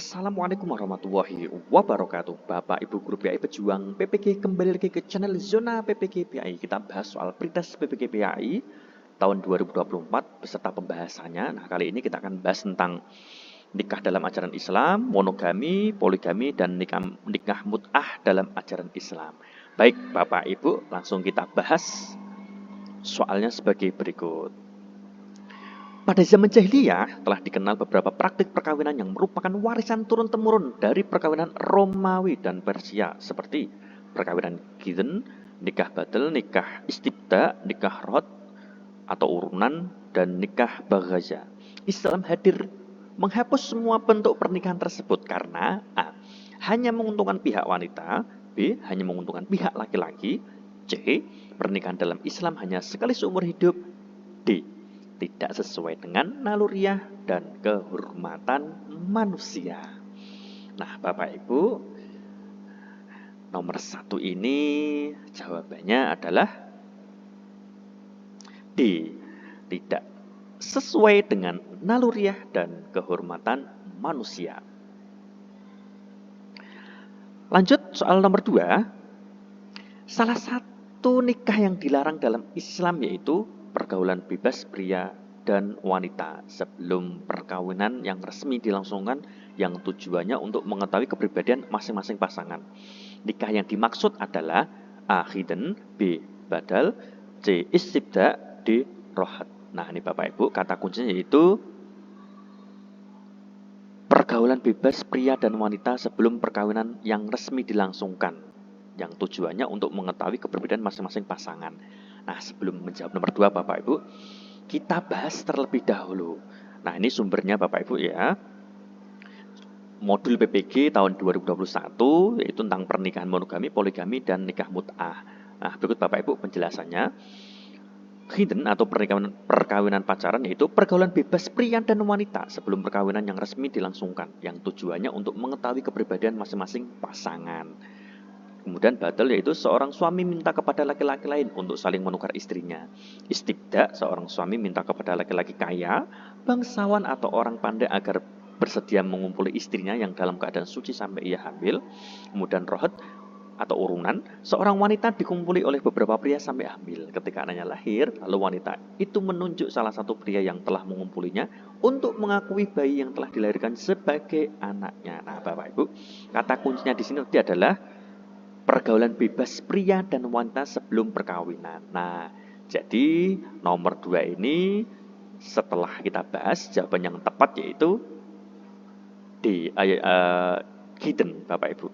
Assalamualaikum warahmatullahi wabarakatuh. Bapak Ibu Guru PAI Pejuang PPG kembali lagi ke channel Zona PPG PAI. Kita bahas soal Prites PPG PAI tahun 2024 beserta pembahasannya. Nah, kali ini kita akan bahas tentang nikah dalam ajaran Islam, monogami, poligami, dan nikah mut'ah dalam ajaran Islam. Baik, Bapak Ibu, langsung kita bahas soalnya sebagai berikut. Pada zaman jahiliyah telah dikenal beberapa praktik perkawinan yang merupakan warisan turun-temurun dari perkawinan Romawi dan Persia seperti perkawinan Giden, nikah badal, nikah istibda, nikah rod atau urunan, dan nikah bagaza. Islam hadir menghapus semua bentuk pernikahan tersebut karena A. Hanya menguntungkan pihak wanita, B. Hanya menguntungkan pihak laki-laki, C. Pernikahan dalam Islam hanya sekali seumur hidup, D. Tidak sesuai dengan naluriah dan kehormatan manusia. Nah, Bapak Ibu, nomor 1 ini jawabannya adalah D. Tidak sesuai dengan naluriah dan kehormatan manusia. Lanjut soal nomor 2. Salah satu nikah yang dilarang dalam Islam yaitu pergaulan bebas pria dan wanita sebelum perkawinan yang resmi dilangsungkan yang tujuannya untuk mengetahui kepribadian masing-masing pasangan. Nikah yang dimaksud adalah A. Khiden, B. Badal, C. Istibda, D. Rohat. Nah, ini Bapak Ibu, kata kuncinya yaitu pergaulan bebas pria dan wanita sebelum perkawinan yang resmi dilangsungkan yang tujuannya untuk mengetahui kepribadian masing-masing pasangan. Nah, sebelum menjawab nomor 2 Bapak Ibu, kita bahas terlebih dahulu. Nah, ini sumbernya Bapak Ibu ya. Modul PPG tahun 2021 yaitu tentang pernikahan monogami, poligami, dan nikah mut'ah. Nah, berikut Bapak Ibu penjelasannya. Khiden atau perkawinan pacaran yaitu pergaulan bebas pria dan wanita sebelum perkawinan yang resmi dilangsungkan yang tujuannya untuk mengetahui kepribadian masing-masing pasangan. Kemudian badal yaitu seorang suami minta kepada laki-laki lain untuk saling menukar istrinya. Istibda, seorang suami minta kepada laki-laki kaya, bangsawan atau orang pandai agar bersedia mengumpuli istrinya yang dalam keadaan suci sampai ia hamil. Kemudian rohat atau urunan, seorang wanita dikumpuli oleh beberapa pria sampai hamil. Ketika anaknya lahir, lalu wanita itu menunjuk salah satu pria yang telah mengumpulinya untuk mengakui bayi yang telah dilahirkan sebagai anaknya. Nah, Bapak Ibu, kata kuncinya di sini adalah pergaulan bebas pria dan wanita sebelum perkawinan. Nah, jadi nomor 2 ini setelah kita bahas, jawaban yang tepat yaitu D. Khiden, Bapak Ibu.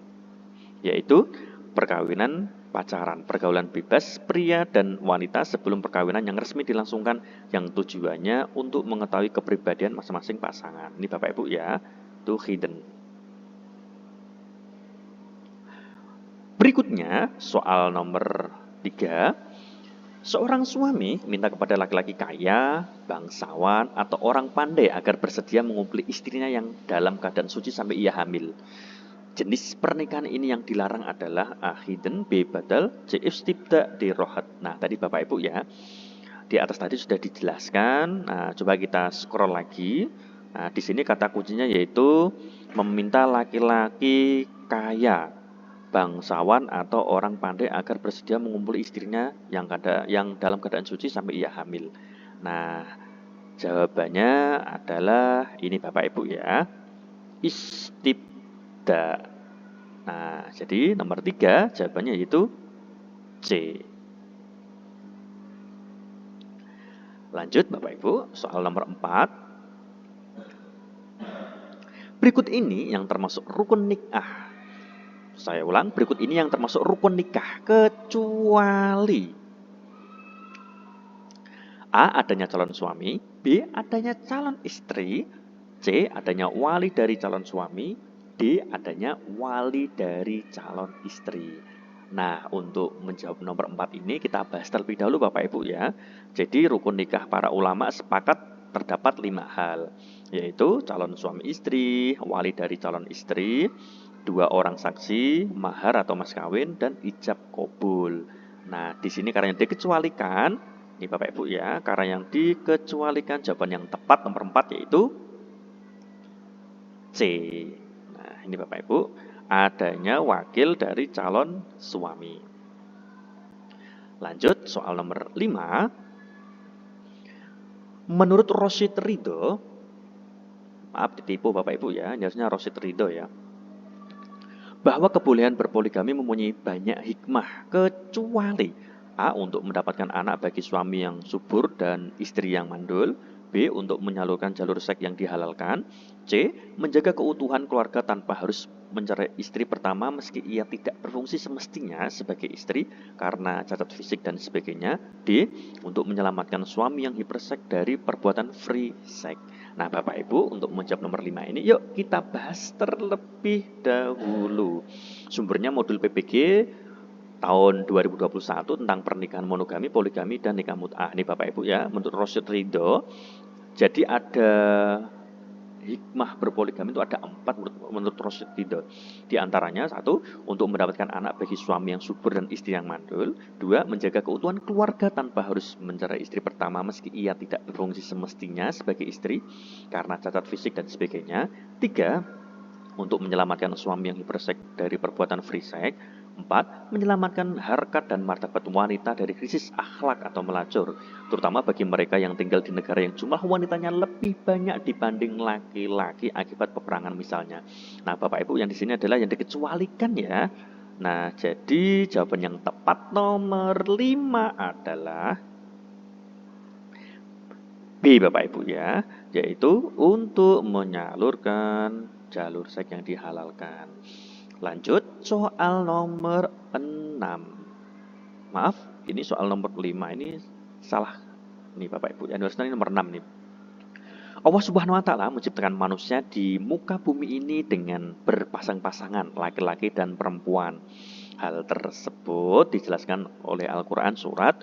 Yaitu perkawinan pacaran, pergaulan bebas pria dan wanita sebelum perkawinan yang resmi dilangsungkan yang tujuannya untuk mengetahui kepribadian masing-masing pasangan. Ini Bapak Ibu ya, itu Khiden. Berikutnya, soal nomor 3. Seorang suami minta kepada laki-laki kaya, bangsawan, atau orang pandai agar bersedia mengumpuli istrinya yang dalam keadaan suci sampai ia hamil. Jenis pernikahan ini yang dilarang adalah A. Khiden, B. Badal, C. Istibda, D. Rohat. Nah, tadi Bapak Ibu ya, di atas tadi sudah dijelaskan. Nah, coba kita scroll lagi. Nah, di sini kata kuncinya yaitu meminta laki-laki kaya, bangsawan atau orang pandai agar bersedia mengumpuli istrinya yang dalam keadaan suci sampai ia hamil. Nah, jawabannya adalah ini Bapak Ibu ya, istibda. Nah, jadi nomor 3 jawabannya yaitu C. Lanjut Bapak Ibu, soal nomor 4. Berikut ini yang termasuk rukun nikah. Saya ulang, berikut ini yang termasuk rukun nikah kecuali A. Adanya calon suami, B. Adanya calon istri, C. Adanya wali dari calon suami, D. Adanya wali dari calon istri. Nah, untuk menjawab nomor 4 ini kita bahas terlebih dahulu Bapak Ibu ya. Jadi rukun nikah para ulama sepakat terdapat 5 hal, yaitu calon suami istri, wali dari calon istri, 2 orang saksi, mahar atau mas kawin, dan ijab kabul. Nah, di sini karena yang dikecualikan, ini Bapak Ibu ya, karena yang dikecualikan jawaban yang tepat nomor 4 yaitu C. ini Bapak Ibu, adanya wakil dari calon suami. Lanjut, soal nomor 5. Menurut Rosyid Ridho, maaf ditipu Bapak Ibu ya, ini harusnya Rosyid Ridho ya, bahwa kebolehan berpoligami mempunyai banyak hikmah, kecuali A. Untuk mendapatkan anak bagi suami yang subur dan istri yang mandul. B. Untuk menyalurkan jalur seks yang dihalalkan. C. Menjaga keutuhan keluarga tanpa harus mencerai istri pertama meski ia tidak berfungsi semestinya sebagai istri karena cacat fisik dan sebagainya. D. Untuk menyelamatkan suami yang hiperseks dari perbuatan free sex. Nah Bapak Ibu, untuk menjawab nomor 5 ini, yuk kita bahas terlebih dahulu. Sumbernya modul PPG tahun 2021 tentang pernikahan monogami, poligami, dan nikah mut'ah. Ini Bapak Ibu ya, menurut Rosyid Ridho. Jadi ada hikmah berpoligami itu ada 4 menurut Rosyid Ridho. Di antaranya 1. Untuk mendapatkan anak bagi suami yang subur dan istri yang mandul. 2. Menjaga keutuhan keluarga tanpa harus mencerai istri pertama meski ia tidak berfungsi semestinya sebagai istri karena cacat fisik dan sebagainya. 3. Untuk menyelamatkan suami yang hiperseks dari perbuatan free sex. 4. Menyelamatkan harkat dan martabat wanita dari krisis akhlak atau melacur, terutama bagi mereka yang tinggal di negara yang jumlah wanitanya lebih banyak dibanding laki-laki akibat peperangan misalnya. Nah, Bapak Ibu, yang di sini adalah yang dikecualikan ya. Nah, jadi jawaban yang tepat nomor 5 adalah B Bapak Ibu ya, yaitu untuk menyalurkan jalur seks yang dihalalkan. Lanjut, soal nomor 6. Maaf, ini soal nomor 5 ini salah. Nih Bapak Ibu, yang harusnya ini nomor 6 nih. Allah Subhanahu wa taala menciptakan manusia di muka bumi ini dengan berpasang-pasangan, laki-laki dan perempuan. Hal tersebut dijelaskan oleh Al-Qur'an Surat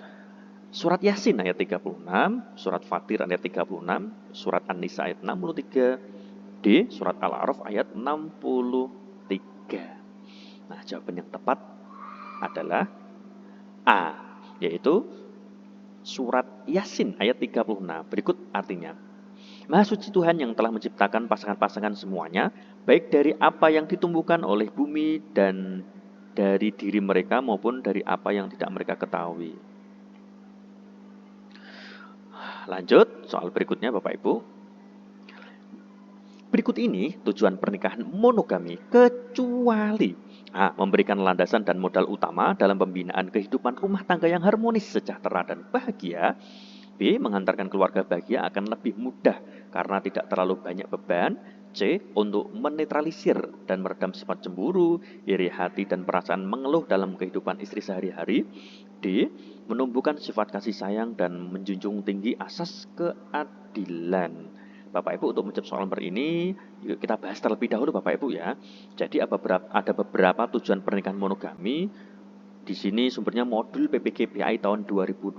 Yasin ayat 36, Surat Fatir ayat 36, Surat An-Nisa ayat 63, D. Surat Al-A'raf ayat 63. Nah, jawaban yang tepat adalah A, yaitu Surat Yasin ayat 36. Berikut artinya. Maha suci Tuhan yang telah menciptakan pasangan-pasangan semuanya, baik dari apa yang ditumbuhkan oleh bumi dan dari diri mereka maupun dari apa yang tidak mereka ketahui. Lanjut, soal berikutnya Bapak Ibu. Berikut ini tujuan pernikahan monogami kecuali A. Memberikan landasan dan modal utama dalam pembinaan kehidupan rumah tangga yang harmonis, sejahtera, dan bahagia. B. Menghantarkan keluarga bahagia akan lebih mudah karena tidak terlalu banyak beban. C. Untuk menetralisir dan meredam sifat cemburu, iri hati, dan perasaan mengeluh dalam kehidupan istri sehari-hari. D. Menumbuhkan sifat kasih sayang dan menjunjung tinggi asas keadilan. Bapak Ibu, untuk menjawab soal nomor ini, yuk kita bahas terlebih dahulu Bapak Ibu ya. Jadi ada beberapa tujuan pernikahan monogami. Di sini sumbernya modul PPG PAI tahun 2021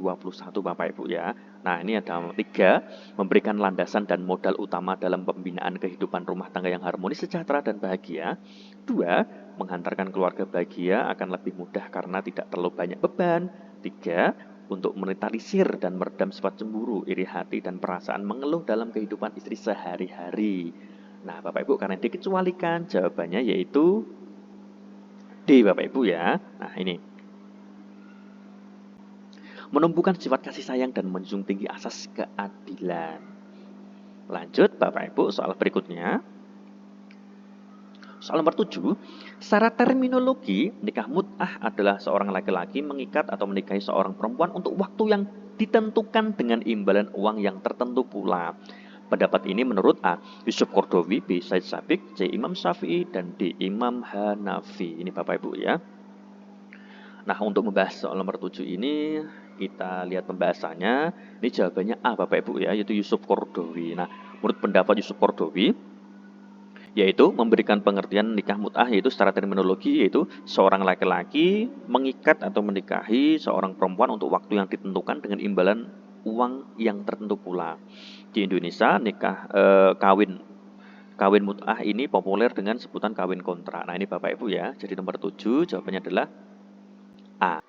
Bapak Ibu ya. Nah, ini ada 3, memberikan landasan dan modal utama dalam pembinaan kehidupan rumah tangga yang harmonis, sejahtera, dan bahagia. 2, menghantarkan keluarga bahagia akan lebih mudah karena tidak terlalu banyak beban. 3, untuk menetralisir dan meredam sifat cemburu, iri hati, dan perasaan mengeluh dalam kehidupan istri sehari-hari. Nah, Bapak Ibu, karena dikecualikan, jawabannya yaitu D Bapak Ibu ya. Nah, ini menumbuhkan sifat kasih sayang dan menjunjung tinggi asas keadilan. Lanjut Bapak Ibu, soal berikutnya. Soal nomor 7, secara terminologi, nikah mut'ah adalah seorang laki-laki mengikat atau menikahi seorang perempuan untuk waktu yang ditentukan dengan imbalan uang yang tertentu pula. Pendapat ini menurut A. Yusuf Qaradawi, B. Said Sabiq, C. Imam Syafi'i, dan D. Imam Hanafi. Ini Bapak Ibu ya. Nah, untuk membahas soal nomor 7 ini, kita lihat pembahasannya. Ini jawabannya A Bapak Ibu ya, yaitu Yusuf Qaradawi. Nah, menurut pendapat Yusuf Qaradawi, yaitu memberikan pengertian nikah mut'ah, yaitu secara terminologi, yaitu seorang laki-laki mengikat atau menikahi seorang perempuan untuk waktu yang ditentukan dengan imbalan uang yang tertentu pula. Di Indonesia, kawin mut'ah ini populer dengan sebutan kawin kontrak. Nah, ini Bapak Ibu ya. Jadi nomor 7 jawabannya adalah A.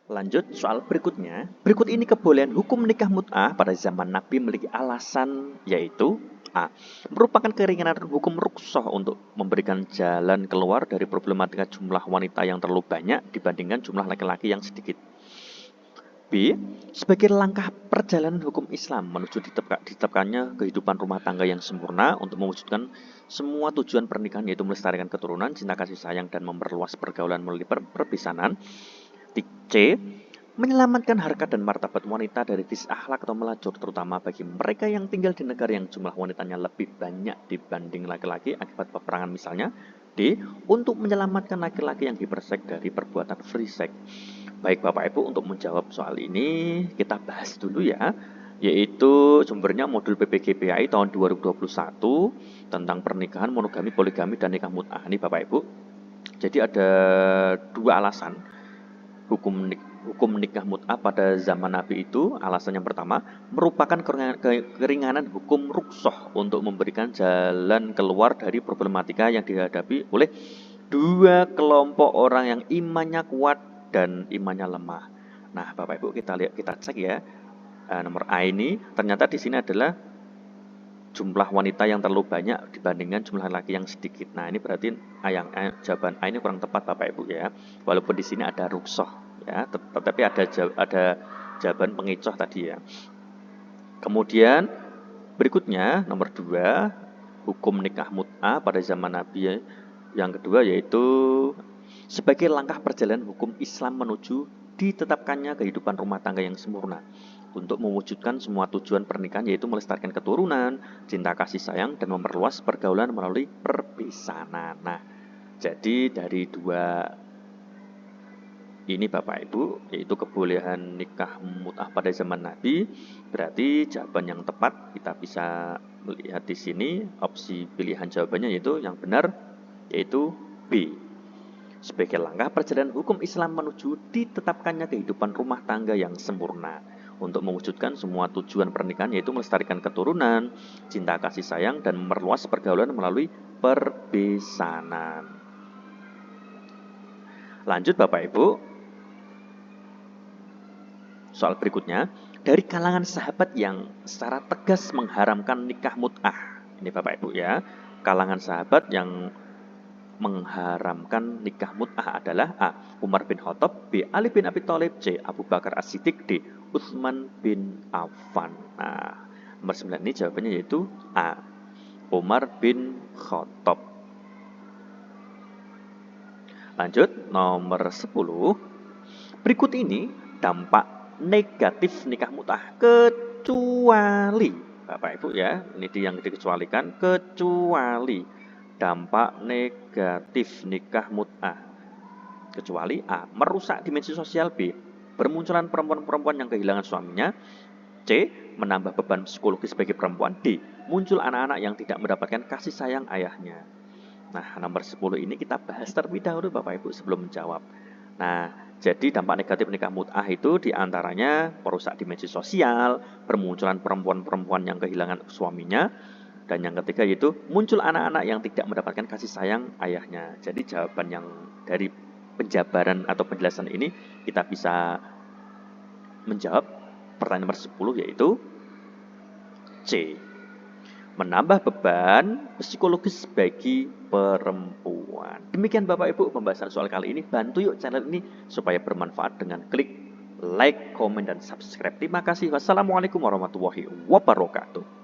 Lanjut soal berikutnya. Berikut ini kebolehan hukum nikah mut'ah pada zaman Nabi memiliki alasan, yaitu A. Merupakan keringanan hukum rukhsah untuk memberikan jalan keluar dari problematika jumlah wanita yang terlalu banyak dibandingkan jumlah laki-laki yang sedikit. B. Sebagai langkah perjalanan hukum Islam menuju ditetapkannya kehidupan rumah tangga yang sempurna untuk mewujudkan semua tujuan pernikahan, yaitu melestarikan keturunan, cinta kasih sayang, dan memperluas pergaulan melalui perpisahan. C. Menyelamatkan harkat dan martabat wanita dari akhlak atau melacur, terutama bagi mereka yang tinggal di negara yang jumlah wanitanya lebih banyak dibanding laki-laki akibat peperangan misalnya. D. Untuk menyelamatkan laki-laki yang hiperseks dari perbuatan free sex. Baik Bapak Ibu, untuk menjawab soal ini kita bahas dulu ya, yaitu sumbernya modul PPGPAI tahun 2021 tentang pernikahan, monogami, poligami, dan nikah mut'ah. Ini Bapak Ibu. Jadi ada dua alasan hukum nikah mut'ah pada zaman Nabi itu. Alasan yang pertama, merupakan keringanan hukum rukhsah untuk memberikan jalan keluar dari problematika yang dihadapi oleh dua kelompok orang yang imannya kuat dan imannya lemah. Nah, Bapak Ibu, kita cek ya. Nomor A ini ternyata di sini adalah jumlah wanita yang terlalu banyak dibandingkan jumlah laki yang sedikit. Nah, ini berarti jawaban A ini kurang tepat Bapak Ibu ya. Walaupun di sini ada rukhsah ya, tetapi ada jawaban pengecoh tadi ya. Kemudian berikutnya nomor 2, hukum nikah mut'ah pada zaman Nabi ya. Yang kedua yaitu sebagai langkah perjalanan hukum Islam menuju ditetapkannya kehidupan rumah tangga yang sempurna untuk mewujudkan semua tujuan pernikahan, yaitu melestarikan keturunan, cinta kasih sayang, dan memperluas pergaulan melalui perpisahan. Nah, jadi dari dua ini Bapak Ibu, yaitu kebolehan nikah mut'ah pada zaman Nabi, berarti jawaban yang tepat kita bisa melihat di sini, opsi pilihan jawabannya yaitu yang benar, yaitu B. Sebagai langkah perjalanan hukum Islam menuju ditetapkannya kehidupan rumah tangga yang sempurna untuk mewujudkan semua tujuan pernikahan, yaitu melestarikan keturunan, cinta kasih sayang, dan memperluas pergaulan melalui perpisahan. Lanjut Bapak Ibu, soal berikutnya, dari kalangan sahabat yang secara tegas mengharamkan nikah mut'ah. Ini Bapak Ibu ya, kalangan sahabat yang mengharamkan nikah mut'ah adalah A. Umar bin Khattab, B. Ali bin Abi Thalib, C. Abu Bakar As-Siddiq, D. Utsman bin Affan. Nah, nomor 9 ini jawabannya yaitu A. Umar bin Khattab. Lanjut, nomor 10. Berikut ini dampak negatif nikah mut'ah kecuali, Bapak Ibu ya, ini yang dikecualikan, kecuali dampak negatif nikah mut'ah. Kecuali A. Merusak dimensi sosial, B. Bermunculan perempuan-perempuan yang kehilangan suaminya, C. Menambah beban psikologis bagi perempuan, D. Muncul anak-anak yang tidak mendapatkan kasih sayang ayahnya. Nah, nomor 10 ini kita bahas terlebih dahulu Bapak Ibu sebelum menjawab. Nah, jadi dampak negatif nikah mut'ah itu diantaranya merusak dimensi sosial, bermunculan perempuan-perempuan yang kehilangan suaminya, dan yang ketiga yaitu muncul anak-anak yang tidak mendapatkan kasih sayang ayahnya. Jadi jawaban yang dari penjabaran atau penjelasan ini kita bisa menjawab pertanyaan nomor 10 yaitu C. Menambah beban psikologis bagi perempuan. Demikian Bapak Ibu pembahasan soal kali ini. Bantu yuk channel ini supaya bermanfaat dengan klik like, komen, dan subscribe. Terima kasih. Wassalamualaikum warahmatullahi wabarakatuh.